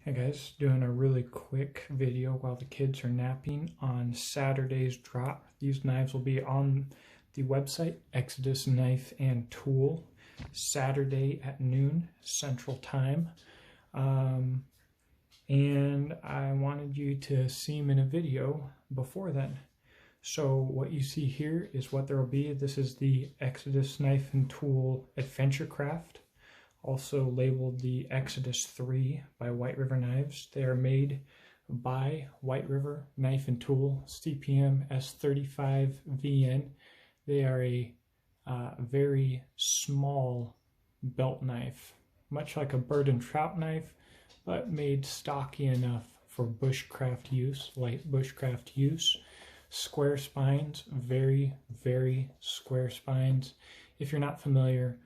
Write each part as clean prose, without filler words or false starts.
Hey guys, doing a really quick video while the kids are napping on Saturday's drop. These knives will be on the website, Exodus Knife and Tool, Saturday at noon Central Time. And I wanted you to see them in a video before then. So what you see here is what there will be. This is the Exodus Knife and Tool AdventureCraft, also labeled the Exodus 3 by White River Knives. They are made by White River Knife and Tool, CPM S35VN. They are a very small belt knife, much like a bird and trout knife, but made stocky enough for bushcraft use, light bushcraft use. Square spines, very, very square spines. If you're not familiar,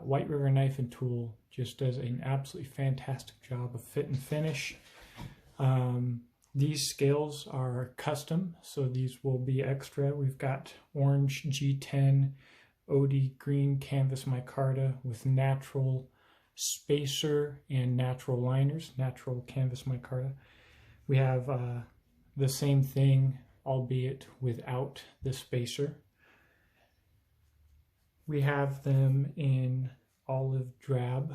White River Knife and Tool just does an absolutely fantastic job of fit and finish. These scales are custom, so these will be extra. We've got orange G10 OD green canvas micarta with natural spacer and natural liners, natural canvas micarta. We have the same thing, albeit without the spacer. We have them in olive drab,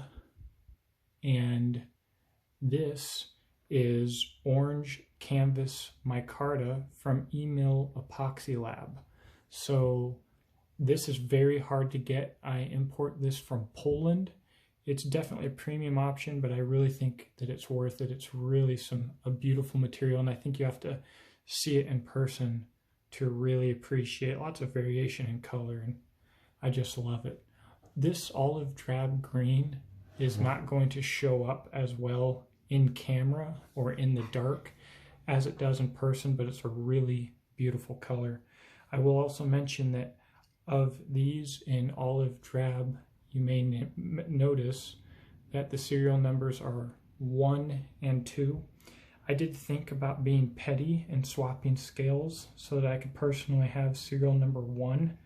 and this is orange canvas micarta from E-Mill Epoxy Lab. So this is very hard to get. I import this from Poland. It's definitely a premium option, but I really think that it's worth it. It's really a beautiful material, and I think you have to see it in person to really appreciate lots of variation in color, and I just love it. This olive drab green is not going to show up as well in camera or in the dark as it does in person, but it's a really beautiful color. I will also mention that of these in olive drab, you may notice that the serial numbers are 1 and 2. I did think about being petty and swapping scales so that I could personally have serial number 1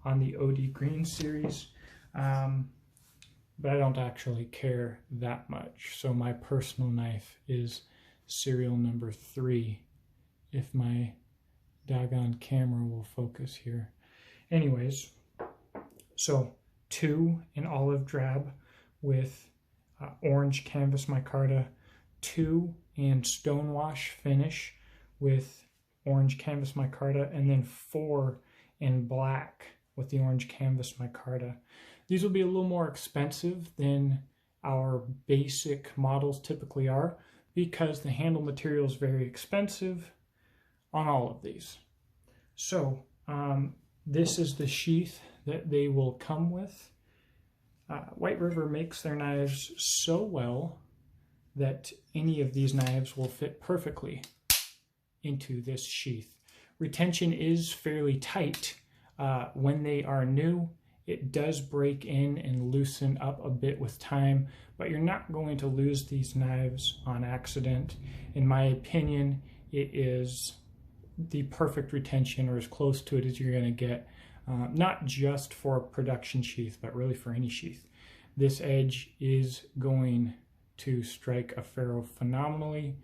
on the OD Green series, but I don't actually care that much. So my personal knife is serial number 3, if my doggone camera will focus here. Anyways, so 2 in olive drab with orange canvas micarta, 2 in stonewash finish with orange canvas micarta, and then 4 in black with the orange canvas micarta. These will be a little more expensive than our basic models typically are because the handle material is very expensive on all of these. So this is the sheath that they will come with. White River makes their knives so well that any of these knives will fit perfectly into this sheath. Retention is fairly tight. When they are new, it does break in and loosen up a bit with time, but you're not going to lose these knives on accident. In my opinion, it is the perfect retention, or as close to it as you're going to get, not just for a production sheath, but really for any sheath. This edge is going to strike a ferrule phenomenally.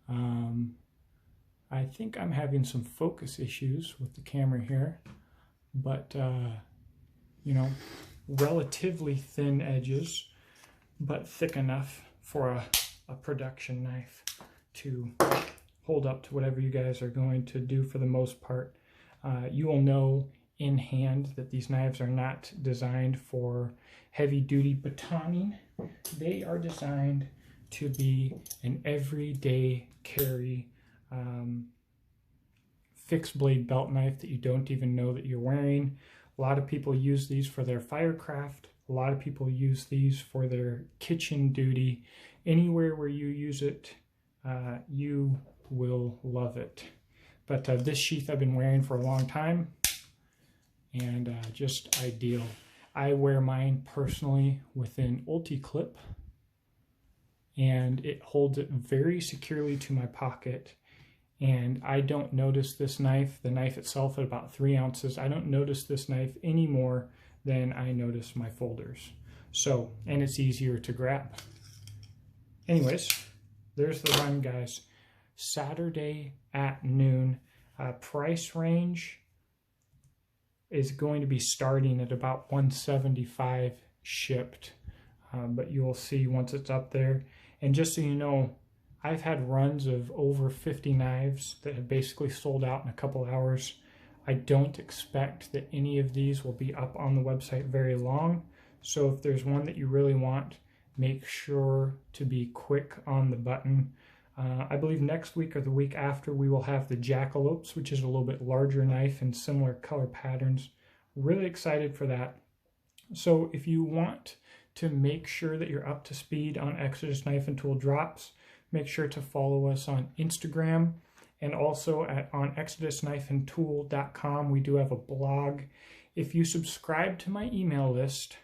I think I'm having some focus issues with the camera here, but you know, relatively thin edges, but thick enough for a production knife to hold up to whatever you guys are going to do for the most part. You will know in hand that these knives are not designed for heavy duty batoning. They are designed to be an everyday carry fixed blade belt knife that you don't even know that you're wearing. A lot of people use these for their firecraft. A lot of people use these for their kitchen duty. Anywhere where you use it, you will love it. But this sheath I've been wearing for a long time, and just ideal. I wear mine personally with an Ulti-Clip, and it holds it very securely to my pocket. And I don't notice this knife, the knife itself at about 3 ounces, I don't notice this knife any more than I notice my folders. So, and it's easier to grab. Anyways, there's the run, guys. Saturday at noon. Price range is going to be starting at about $175 shipped, but you will see once it's up there. And just so you know, I've had runs of over 50 knives that have basically sold out in a couple hours. I don't expect that any of these will be up on the website very long, so if there's one that you really want, make sure to be quick on the button. I believe next week or the week after we will have the Jackalopes, which is a little bit larger knife and similar color patterns. Really excited for that. So if you want to make sure that you're up to speed on Exodus Knife and Tool drops, make sure to follow us on Instagram and also on exodusknifeandtool.com. We do have a blog. If you subscribe to my email list,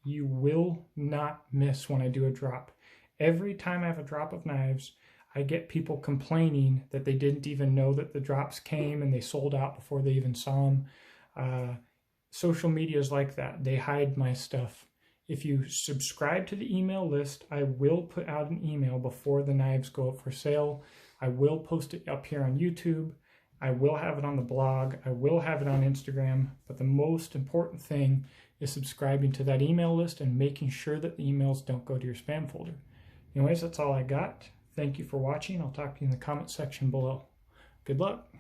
you will not miss when I do a drop. Every time I have a drop of knives, I get people complaining that they didn't even know that the drops came and they sold out before they even saw them. Social media is like that. They hide my stuff. If you subscribe to the email list, I will put out an email before the knives go up for sale. I will post it up here on YouTube. I will have it on the blog. I will have it on Instagram. But the most important thing is subscribing to that email list and making sure that the emails don't go to your spam folder. Anyways, that's all I got. Thank you for watching. I'll talk to you in the comment section below. Good luck.